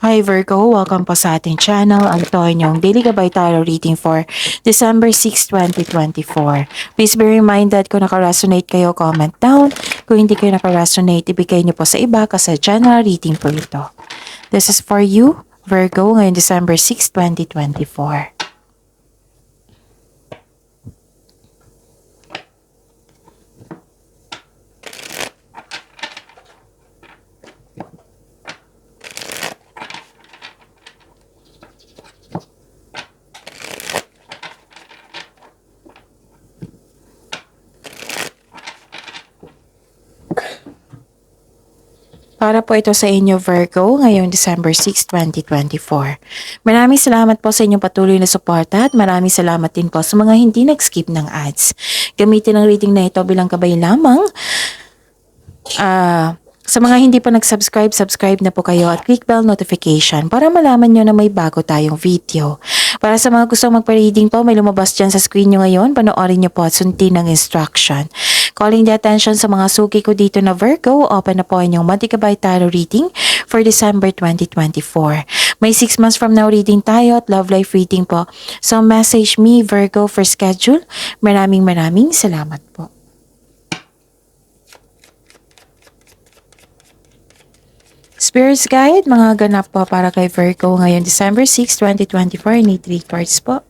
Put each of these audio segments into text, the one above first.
Hi Virgo, welcome po sa ating channel. Ito ay inyong Daily Gabay Tarot reading for December 6, 2024. Please be reminded kung naka-resonate kayo, comment down. Kung hindi kayo naka-resonate, ibigay niyo po sa iba kasi general reading po ito. This is for you, Virgo, ngayon December 6, 2024. Para po ito sa inyo, Virgo, ngayong December 6, 2024. Maraming salamat po sa inyong patuloy na suporta at maraming salamat din po sa mga hindi nag-skip ng ads. Gamitin ang reading na ito bilang gabay lamang. Sa mga hindi pa nag-subscribe, subscribe na po kayo at click bell notification para malaman nyo na may bago tayong video. Para sa mga gustong magpa-reading po, may lumabas dyan sa screen nyo ngayon. Panoorin nyo po at sundin ang instruction. Calling the attention sa mga suki ko dito na Virgo, open na po inyong Monthly Gabay Tarot reading for December 2024. May 6 months from now reading tayo at love life reading po. So message me Virgo for schedule. Maraming salamat po. Spirits Guide, mga ganap po para kay Virgo ngayon December 6, 2024. I need 3 cards po.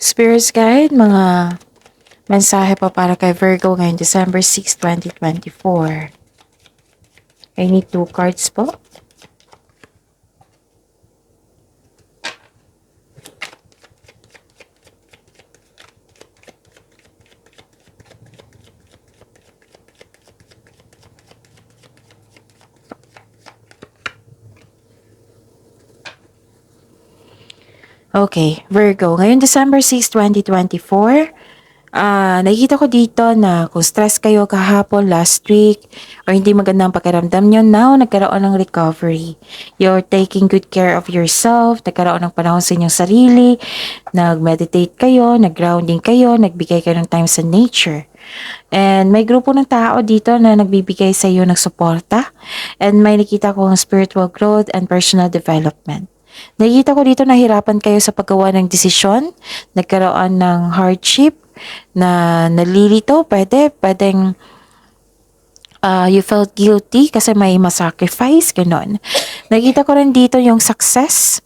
Spirits Guide, mga mensahe po para kay Virgo ngayon December 6, 2024. I need 2 cards po. Okay, Virgo, ngayon December 6, 2024, nakikita ko dito na kung stress kayo kahapon, last week, or hindi magandang pakiramdam nyo, now nagkaroon ng recovery. You're taking good care of yourself, nagkaroon ng panahon sa inyong sarili, nag-meditate kayo, nag-grounding kayo, nagbigay kayo ng time sa nature. And may grupo ng tao dito na nagbibigay sa iyo ng suporta. And may nakita kong spiritual growth and personal development. Nakikita ko dito na hirapan kayo sa paggawa ng desisyon, nagkaroon ng hardship, na nalilito, pwedeng you felt guilty kasi may masacrifice, ganon. Nakita ko rin dito yung success,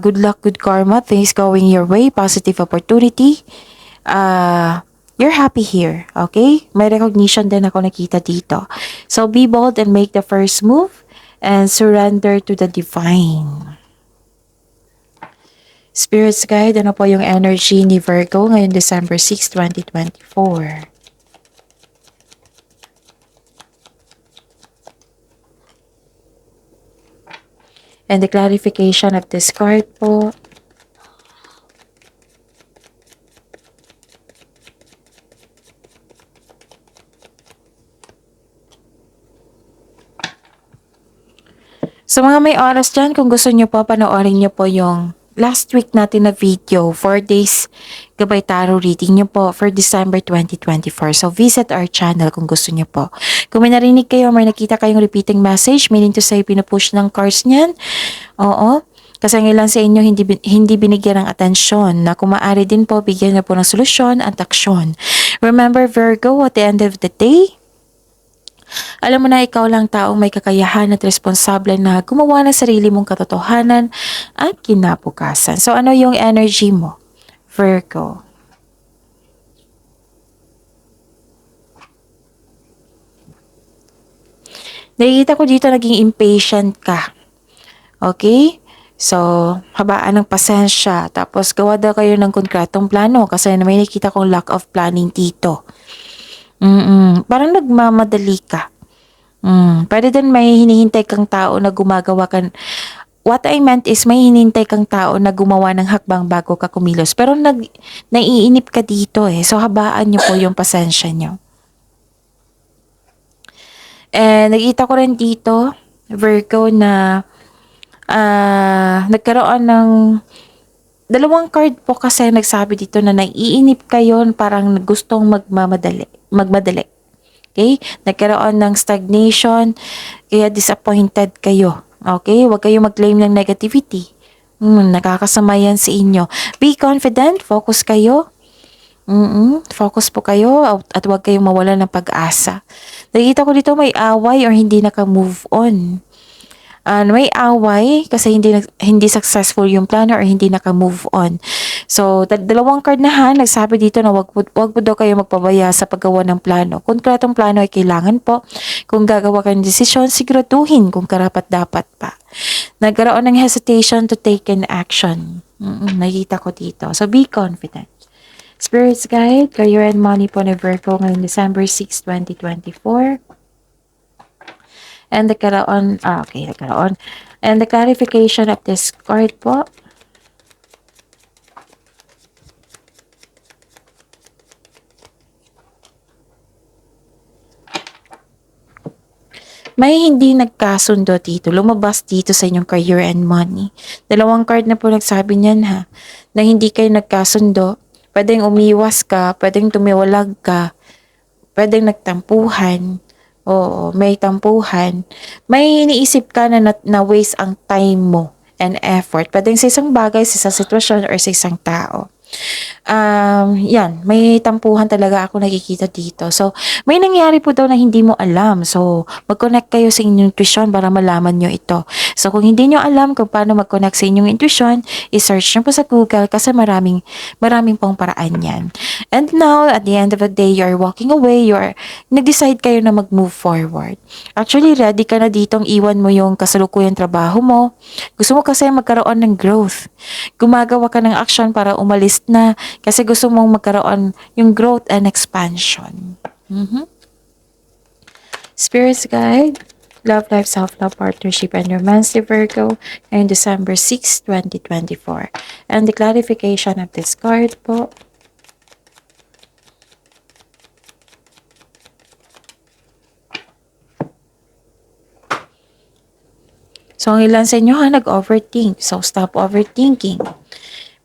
good luck, good karma, things going your way, positive opportunity, you're happy here, okay? May recognition din ako nakita dito. So be bold and make the first move and surrender to the divine. Spirits Guide, ano po yung energy ni Virgo ngayon December 6, 2024? And the clarification of this card po. So mga may oras dyan, kung gusto nyo po, panoorin nyo po yung last week natin na video, 4 days Gabay Tarot reading nyo po for December 2024. So visit our channel kung gusto nyo po. Kung may narinig kayo, may nakita kayong repeating message, meaning to say pinupush ng cards niyan, oo. Kasi ang ilan sa inyo hindi binigyan ng atensyon na kung maaari din po, bigyan nyo po ng solusyon at aksyon. Remember Virgo, at the end of the day, alam mo na ikaw lang taong may kakayahan at responsable na gumawa ng sarili mong katotohanan at kinabukasan. So ano yung energy mo, Virgo? Nakikita ko dito naging impatient ka. Okay? So, habaan ng pasensya. Tapos, gawa daw kayo ng konkretong plano kasi may nakita kong lack of planning dito. Parang nagmamadali ka. Pwede din may hinihintay kang tao na gumagawa kan. What I meant is may hinihintay kang tao na gumawa ng hakbang bago ka kumilos. Pero naiinip ka dito eh. So, habaan niyo po yung pasensya niyo. And nakita ko rin dito, Virgo, na nagkaroon ng dalawang card po kasi nagsabi dito na naiinip kayo, parang gustong magmadali. Okay? Nagkaroon ng stagnation, kaya disappointed kayo. Okay? Huwag kayo mag-claim ng negativity. Nakakasama yan sa inyo. Be confident, focus kayo. Focus po kayo at huwag kayong mawala ng pag-asa. Nakita ko dito may away or hindi naka-move on. May away kasi hindi successful yung plano or hindi naka-move on. So, dalawang card na nagsabi dito na wag po daw kayo magpabaya sa paggawa ng plano. Konkretong plano ay kailangan po. Kung gagawa kayo ng desisyon, siguraduhin kung karapat-dapat pa. Nagkaroon ng hesitation to take an action. Nakita ko dito. So, be confident. Spirits Guide, Career and Money po ni Virgo ngayong December 6, 2024. And nagkaroon. And the clarification of this card po. May hindi nagkasundo dito. Lumabas dito sa inyong career and money. Dalawang card na po nagsabi niyan na hindi kayo nagkasundo. Pwedeng umiwas ka, pwedeng tumiwalag ka, pwedeng nagtampuhan. Oo, may tampuhan. May iniisip ka na waste ang time mo and effort. Pwedeng sa isang bagay, sa isang sitwasyon, or sa isang tao. Yan, may tampuhan talaga ako nakikita dito. So, may nangyari po daw na hindi mo alam. So, mag-connect kayo sa inyong intuition para malaman nyo ito. So, kung hindi nyo alam kung paano mag-connect sa inyong intuition, i-search nyo po sa Google kasi maraming pong paraan yan. And now, at the end of the day, you're walking away, nag-decide kayo na mag-move forward. Actually, ready ka na ditong iwan mo yung kasalukuyang trabaho mo. Gusto mo kasi magkaroon ng growth. Gumagawa ka ng action para umalis na kasi gusto mong magkaroon yung growth and expansion. Spirits Guide, Love Life, Self-Love, Partnership, and Romance ni Virgo ngayong December 6, 2024. And the clarification of this card po. So, ang ilan sa inyo nag-overthink. So, stop overthinking.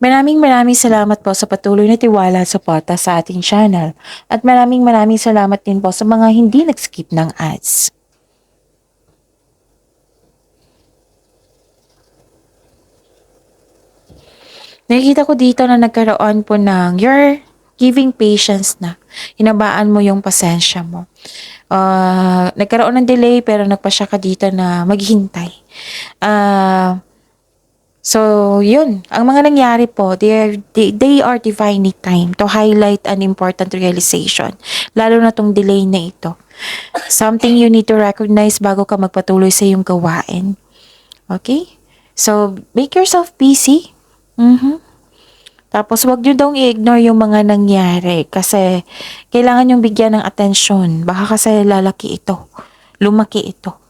Maraming salamat po sa patuloy na tiwala at suporta sa ating channel. At maraming salamat din po sa mga hindi nag-skip ng ads. Nakikita ko dito na nagkaroon po ng you're giving patience na. Hinabaan mo yung pasensya mo. Nagkaroon ng delay pero nagpasya ka dito na maghintay. So, yun. Ang mga nangyari po, they are divinely timed to highlight an important realization. Lalo na tong delay na ito. Something you need to recognize bago ka magpatuloy sa iyong gawain. Okay? So, make yourself busy. Tapos, wag nyo daw i-ignore yung mga nangyari kasi kailangan yung bigyan ng atensyon. Baka kasi lalaki ito. Lumaki ito.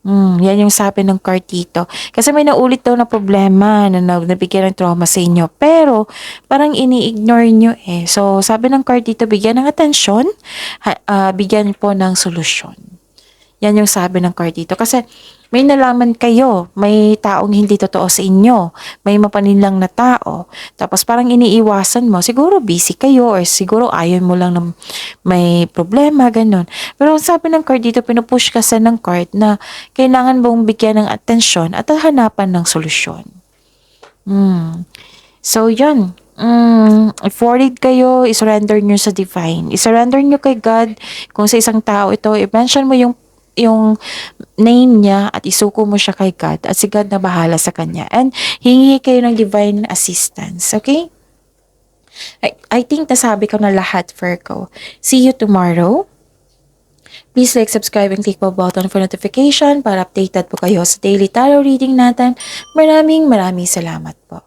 Yan yung sabi ng card dito. Kasi may naulit daw na problema na nabigyan ng trauma sa inyo. Pero, parang ini-ignore nyo eh. So, sabi ng card dito, bigyan ng atensyon, bigyan po ng solusyon. Yan yung sabi ng card dito. Kasi, may nalaman kayo, may taong hindi totoo sa inyo, may mapaninlang na tao, tapos parang iniiwasan mo, siguro busy kayo or siguro ayaw mo lang na may problema, ganun. Pero sabi ng card dito, pinupush kasi ng card na kailangan mong bigyan ng atensyon at hanapan ng solusyon. So, yun. If-worried kayo, isurrender nyo sa divine. Isurrender nyo kay God. Kung sa isang tao ito, i-mention mo yung name niya at isuko mo siya kay God at si God na bahala sa kanya. And hingi kayo ng divine assistance. Okay? I think nasabi ko na lahat, Virgo. See you tomorrow. Please like, subscribe, and click po button for notification para updated po kayo sa daily tarot reading natin. Maraming salamat po.